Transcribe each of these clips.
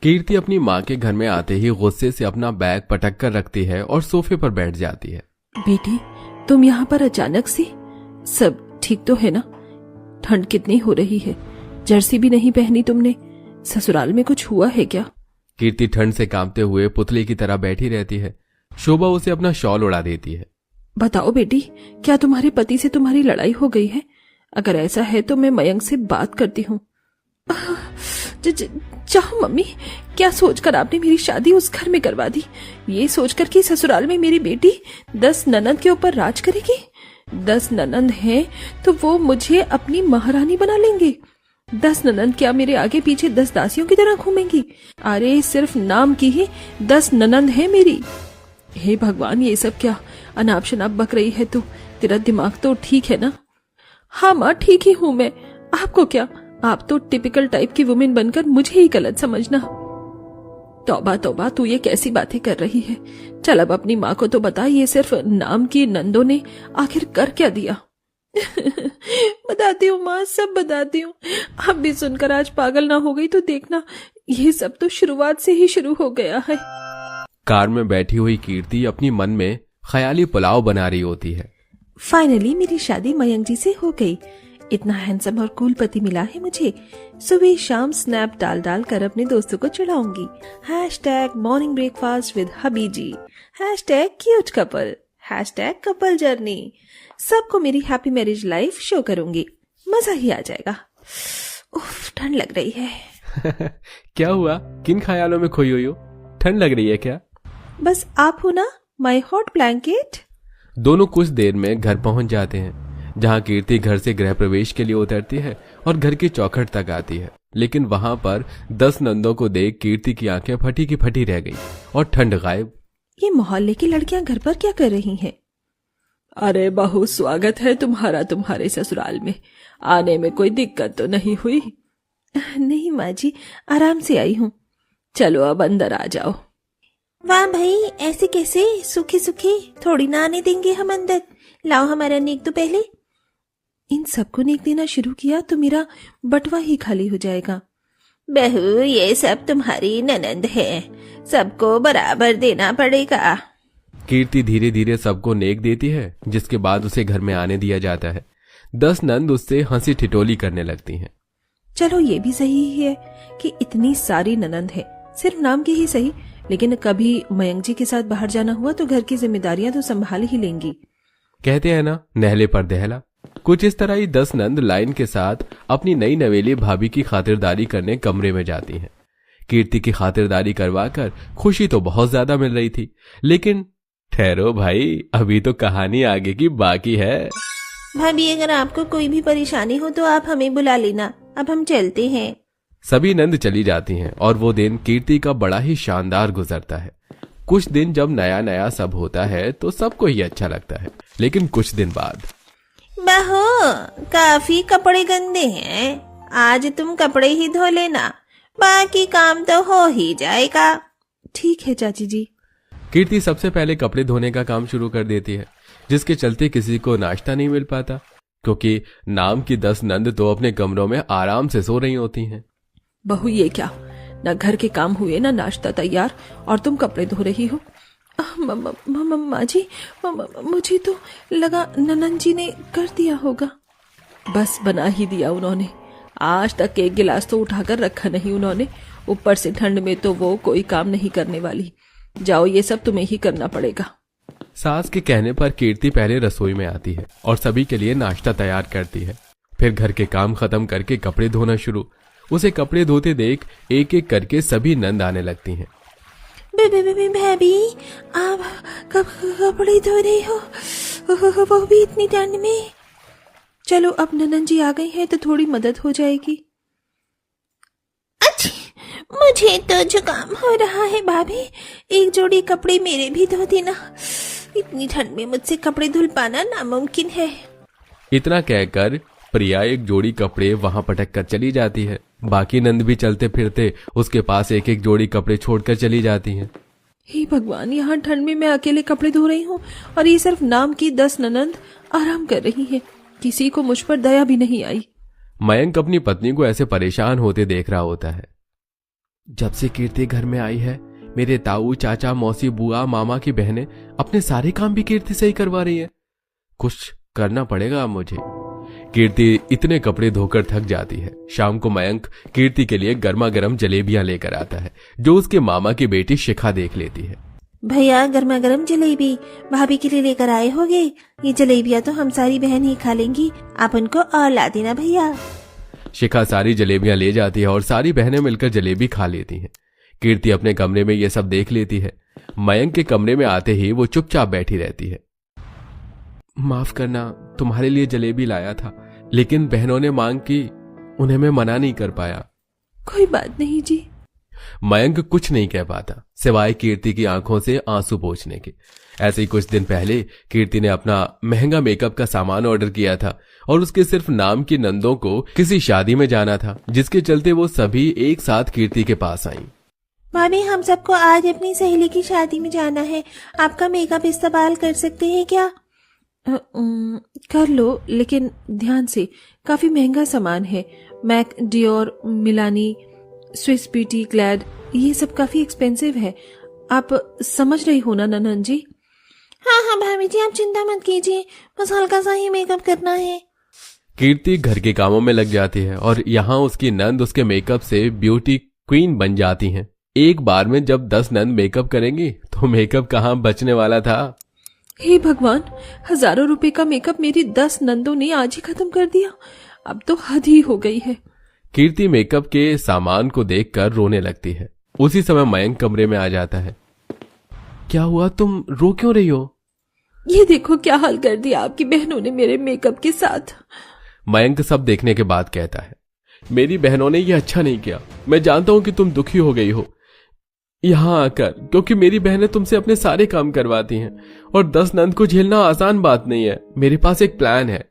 कीर्ति अपनी माँ के घर में आते ही गुस्से से अपना बैग पटक कर रखती है और सोफे पर बैठ जाती है। बेटी, तुम यहाँ पर अचानक से? सब ठीक तो है ना? ठंड कितनी हो रही है, जर्सी भी नहीं पहनी तुमने। ससुराल में कुछ हुआ है क्या? कीर्ति ठंड से कांपते हुए पुतले की तरह बैठी रहती है। शोभा उसे अपना शॉल उड़ा देती है। बताओ बेटी, क्या तुम्हारे पति से तुम्हारी लड़ाई हो गई है? अगर ऐसा है तो मैं मयंक से बात करती हूँ। जाओ मम्मी, क्या सोचकर आपने मेरी शादी उस घर में करवा दी? ये सोचकर कि ससुराल में मेरी बेटी 10 ननंद के ऊपर राज करेगी। 10 ननंद हैं तो वो मुझे अपनी महारानी बना लेंगे। 10 ननंद क्या मेरे आगे पीछे 10 दासियों की तरह घूमेंगी? अरे सिर्फ नाम की ही 10 ननंद है मेरी। हे भगवान, ये सब क्या अनाप शनाप बक रही है तू? तेरा दिमाग तो ठीक है ना? हाँ माँ, ठीक ही हूँ मैं। आपको क्या, आप तो टिपिकल टाइप की वुमेन बनकर मुझे ही गलत समझना। तौबा तौबा, तू ये कैसी बातें कर रही है? चल अब अपनी माँ को तो बता, ये सिर्फ नाम की नंदों ने आखिर कर क्या दिया? बताती हूँ माँ, सब बताती हूँ। अब भी सुनकर आज पागल ना हो गई तो देखना, ये सब तो शुरुआत से ही शुरू हो गया है। कार में बैठी हुई कीर्ति अपनी मन में ख्याली पुलाव बना रही होती है। फाइनली मेरी शादी मयंक जी से हो गई। इतना हैंडसम और कूल पति मिला है मुझे। सुबह शाम स्नैप डाल डाल कर अपने दोस्तों को चिढ़ाऊंगी। #मॉर्निंग ब्रेकफास्ट विद हबी जी, #क्यूट कपल, #कपल जर्नी। सबको मेरी हैप्पी मैरिज लाइफ शो करूंगी। मजा ही आ जाएगा। उफ, ठंड लग रही है। क्या हुआ, किन ख्यालों में खोई हुई हो? ठंड लग रही है क्या? बस आप हो ना, माई हॉट ब्लैंकेट। दोनों कुछ देर में घर पहुंच जाते हैं, जहां कीर्ति घर से गृह प्रवेश के लिए उतरती है और घर की चौखट तक आती है। लेकिन वहां पर 10 नंदों को देख कीर्ति की आंखें फटी की फटी रह गई और ठंड गायब। ये मोहल्ले की लड़कियां घर पर क्या कर रही हैं? अरे बहू, स्वागत है तुम्हारा तुम्हारे ससुराल में। आने में कोई दिक्कत तो नहीं हुई? नहीं माँ जी, आराम से आई हूँ। चलो अब अंदर आ जाओ। वाह भाई, ऐसे कैसे? सूखे सूखे थोड़ी ना आने देंगे हम अंदर। लाओ हमारा नेक तो पहले। इन सबको नेक देना शुरू किया तो मेरा बटवा ही खाली हो जाएगा। बहू, ये सब तुम्हारी ननंद है, सबको बराबर देना पड़ेगा। कीर्ति धीरे धीरे सबको नेक देती है, जिसके बाद उसे घर में आने दिया जाता है। 10 नंद उससे हंसी ठिठोली करने लगती हैं। चलो ये भी सही है कि इतनी सारी ननंद है, सिर्फ नाम की ही सही, लेकिन कभी मयंक जी के साथ बाहर जाना हुआ तो घर की जिम्मेदारियां तो संभाल ही लेंगी। कहते हैं ना, नहले पर दहला। कुछ इस तरह ही 10 नंद लाइन के साथ अपनी नई नवेली भाभी की खातिरदारी करने कमरे में जाती हैं। कीर्ति की खातिरदारी करवाकर खुशी तो बहुत ज्यादा मिल रही थी, लेकिन ठहरो भाई, अभी तो कहानी आगे की बाकी है। भाभी, अगर आपको कोई भी परेशानी हो तो आप हमें बुला लेना, अब हम चलते हैं। सभी नंद चली जाती हैं और वो दिन कीर्ति का बड़ा ही शानदार गुजरता है। कुछ दिन जब नया नया सब होता है तो सबको ही अच्छा लगता है, लेकिन कुछ दिन बाद, बहू, काफी कपड़े गंदे हैं, आज तुम कपड़े ही धो लेना, बाकी काम तो हो ही जाएगा। ठीक है चाची जी। कीर्ति सबसे पहले कपड़े धोने का काम शुरू कर देती है, जिसके चलते किसी को नाश्ता नहीं मिल पाता, क्योंकि नाम की 10 नंद तो अपने कमरों में आराम से सो रही होती हैं। बहू, ये क्या, ना घर के काम हुए ना नाश्ता तैयार और तुम कपड़े धो रही हो? माँ जी, मुझे तो लगा ननंद जी ने कर दिया होगा। बस बना ही दिया उन्होंने, आज तक एक गिलास तो उठाकर रखा नहीं उन्होंने। ऊपर से ठंड में तो वो कोई काम नहीं करने वाली। जाओ, ये सब तुम्हें ही करना पड़ेगा। सास के कहने पर कीर्ति पहले रसोई में आती है और सभी के लिए नाश्ता तैयार करती है। फिर घर के काम खत्म करके कपड़े धोना शुरू। उसे कपड़े धोते देख एक एक करके सभी नंद आने लगती हैं। भाभी, आप कब कपड़े धो रही हो, वो भी इतनी ठंड में? चलो, अब ननंद जी आ गई हैं तो थोड़ी मदद हो जाएगी। अच्छा, मुझे तो जुकाम हो रहा है भाभी, एक जोड़ी कपड़े मेरे भी धो देना। इतनी ठंड में मुझसे कपड़े धुल पाना नामुमकिन है। इतना कहकर प्रिया एक जोड़ी कपड़े वहां पटक कर चली जाती है। बाकी नंद भी चलते फिरते उसके पास एक एक जोड़ी कपड़े छोड़कर चली जाती हैं। हे भगवान, यहाँ ठंड में मैं अकेले कपड़े धो रही हूँ और ये सिर्फ नाम की 10 ननंद आराम कर रही है। किसी को मुझ पर दया भी नहीं आई। मयंक अपनी पत्नी को ऐसे परेशान होते देख रहा होता है। जब से कीर्ति घर में आई है, मेरे ताऊ, चाचा, मौसी, बुआ, मामा की बहनें अपने सारे काम भी कीर्ति से ही करवा रही है। कुछ करना पड़ेगा अब मुझे। कीर्ति इतने कपड़े धोकर थक जाती है। शाम को मयंक कीर्ति के लिए गर्मा गर्म जलेबियां लेकर आता है, जो उसके मामा की बेटी शिखा देख लेती है। भैया, गर्मा गर्म जलेबी भाभी के लिए लेकर आए होगे। ये जलेबियां तो हम सारी बहन ही खा लेंगी, आप उनको और ला देना भैया। शिखा सारी जलेबियां ले जाती है और सारी बहनें मिलकर जलेबी खा लेती हैं। कीर्ति अपने कमरे में ये सब देख लेती है। मयंक के कमरे में आते ही वो चुपचाप बैठी रहती है। माफ करना, तुम्हारे लिए जलेबी लाया था, लेकिन बहनों ने मांग की, उन्हें मैं मना नहीं कर पाया। कोई बात नहीं जी। मयंक कुछ नहीं कह पाता सिवाय कीर्ति की आंखों से आंसू पोंछने के। ऐसे ही कुछ दिन पहले कीर्ति ने अपना महंगा मेकअप का सामान ऑर्डर किया था और उसके सिर्फ नाम की नंदों को किसी शादी में जाना था, जिसके चलते वो सभी एक साथ कीर्ति के पास आईं। भाभी, हम सबको आज अपनी सहेली की शादी में जाना है, आपका मेकअप इस्तेमाल कर सकते हैं क्या? कर लो, लेकिन ध्यान से, काफी महंगा सामान है। Mac, Dior, Milani, Swiss beauty, Glad, ये सब काफी एक्सपेंसिव है। आप समझ रही हो ना ननन जी? हाँ हाँ भाभी जी, आप चिंता मत कीजिए, बस हल्का सा ही मेकअप करना है। कीर्ति घर के कामों में लग जाती है और यहाँ उसकी नंद उसके मेकअप से ब्यूटी क्वीन बन जाती हैं। एक बार में जब 10 नंद मेकअप करेंगी तो मेकअप कहाँ बचने वाला था। हे भगवान, हजारों रुपए का मेकअप मेरी 10 नंदों ने आज ही खत्म कर दिया। अब तो हद ही हो गई है। कीर्ति मेकअप के सामान को देखकर रोने लगती है। उसी समय मयंक कमरे में आ जाता है। क्या हुआ, तुम रो क्यों रही हो? ये देखो क्या हाल कर दिया आपकी बहनों ने मेरे मेकअप के साथ। मयंक सब देखने के बाद कहता है, मेरी बहनों ने ये अच्छा नहीं किया। मैं जानता हूं कि तुम दुखी हो गई हो यहां आकर, क्योंकि मेरी बहनें तुमसे अपने सारे काम करवाती हैं और 10 नंद को झेलना आसान बात नहीं है। मेरे पास एक प्लान है।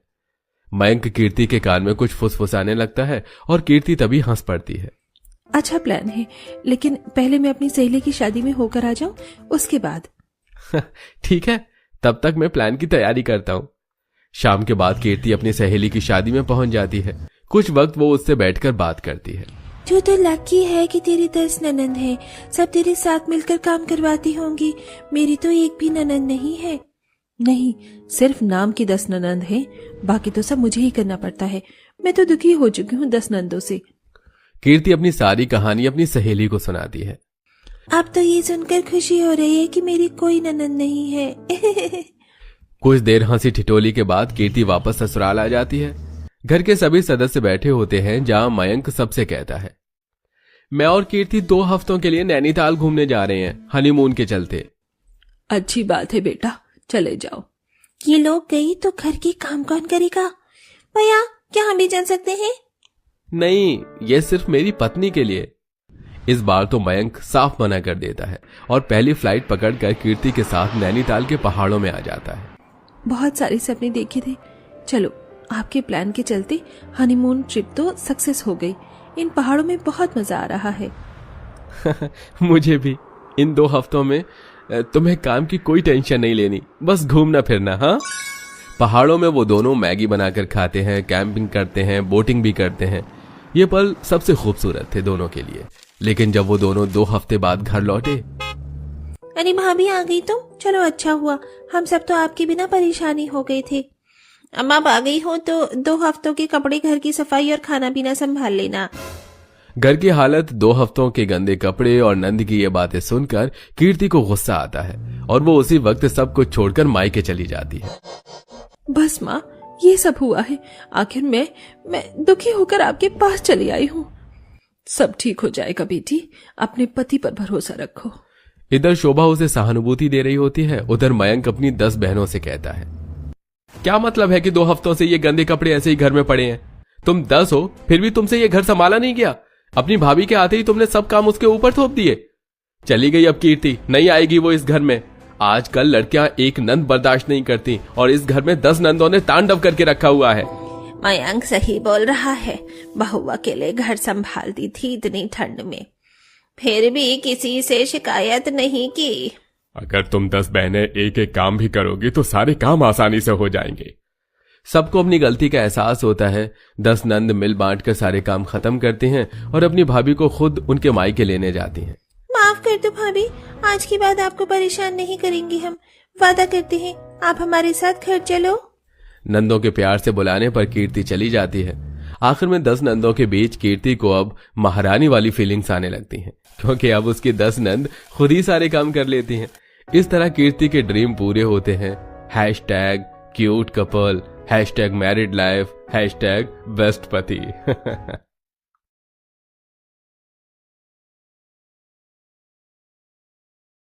मयंक कीर्ति के कान में कुछ फुसफुसाने लगता है और कीर्ति तभी हंस पड़ती है। अच्छा प्लान है, लेकिन पहले मैं अपनी सहेली की शादी में होकर आ जाऊं, उसके बाद। ठीक है, तब तक मैं प्लान की तैयारी करता हूं। शाम के बाद कीर्ति अपनी सहेली की शादी में पहुंच जाती है। कुछ वक्त वो उससे बैठकर बात करती है। जो तो लकी है कि तेरी 10 ननंद है, सब तेरे साथ मिलकर काम करवाती होंगी। मेरी तो एक भी ननंद नहीं है। नहीं, सिर्फ नाम की 10 ननंद है, बाकी तो सब मुझे ही करना पड़ता है। मैं तो दुखी हो चुकी हूँ 10 नंदों से। कीर्ति अपनी सारी कहानी अपनी सहेली को सुनाती है। अब तो ये सुनकर खुशी हो रही है कि मेरी कोई ननंद नहीं है। कुछ देर हंसी ठिठोली के बाद कीर्ति वापस ससुराल आ जाती है। घर के सभी सदस्य बैठे होते हैं, जहां मयंक सबसे कहता है, मैं और कीर्ति 2 हफ्तों के लिए नैनीताल घूमने जा रहे हैं, हनीमून के चलते। अच्छी बात है बेटा, चले जाओ। ये लोग गई तो घर के काम कौन करेगा? भैया, क्या हम भी चल सकते हैं? नहीं, ये सिर्फ मेरी पत्नी के लिए। इस बार तो मयंक साफ मना कर देता है और पहली फ्लाइट पकड़कर कीर्ति के साथ नैनीताल के पहाड़ों में आ जाता है। बहुत सारे सपने देखे थे, चलो आपके प्लान के चलते हनीमून ट्रिप तो सक्सेस हो गई। इन पहाड़ों में बहुत मजा आ रहा है। मुझे भी। इन 2 हफ्तों में तुम्हें काम की कोई टेंशन नहीं लेनी, बस घूमना फिरना। हाँ, पहाड़ों में वो दोनों मैगी बनाकर खाते हैं, कैंपिंग करते हैं, बोटिंग भी करते हैं। ये पल सबसे खूबसूरत थे दोनों के लिए। लेकिन जब वो दोनों 2 हफ्ते बाद घर लौटे, अरे भाभी आ गई तुम, चलो अच्छा हुआ, हम सब तो आपके बिना परेशानी हो गए थे। अब आप आ गई हो तो 2 हफ्तों के कपड़े, घर की सफाई और खाना पीना संभाल लेना। घर की हालत, 2 हफ्तों के गंदे कपड़े और नंद की ये बातें सुनकर कीर्ति को गुस्सा आता है और वो उसी वक्त सब कुछ छोड़कर मायके चली जाती है। बस माँ, ये सब हुआ है, आखिर मैं दुखी होकर आपके पास चली आई हूँ। सब ठीक हो जाएगा बेटी, अपने पति पर भरोसा रखो। इधर शोभा उसे सहानुभूति दे रही होती है, उधर मयंक अपनी 10 बहनों से कहता है, क्या मतलब है कि 2 हफ्तों से ये गंदे कपड़े ऐसे ही घर में पड़े हैं? तुम 10 हो, फिर भी तुमसे ये घर संभाला नहीं गया। अपनी भाभी के आते ही तुमने सब काम उसके ऊपर थोप दिए। चली गई अब कीर्ति, नहीं आएगी वो इस घर में। आजकल लड़कियां एक नंद बर्दाश्त नहीं करती और इस घर में 10 नंदों ने तांडव करके रखा हुआ है। मयंक सही बोल रहा है, बहू अकेले घर संभालती थी इतनी ठंड में, फिर भी किसी से शिकायत नहीं की। अगर तुम 10 बहनें एक एक काम भी करोगी तो सारे काम आसानी से हो जाएंगे। सबको अपनी गलती का एहसास होता है। 10 नंद मिल बांट कर सारे काम खत्म करते हैं और अपनी भाभी को खुद उनके मायके लेने जाती हैं। माफ कर दो भाभी, आज के बाद आपको परेशान नहीं करेंगे। हम वादा करते हैं, आप हमारे साथ घर चलो। नंदों के प्यार से बुलाने पर कीर्ति चली जाती है। आखिर में 10 नंदों के बीच कीर्ति को अब महारानी वाली फीलिंग्स आने लगती हैं, क्योंकि अब उसकी 10 नंद खुद ही सारे काम कर लेती हैं। इस तरह कीर्ति के ड्रीम पूरे होते हैं। #Cute couple, #married life, #best पति।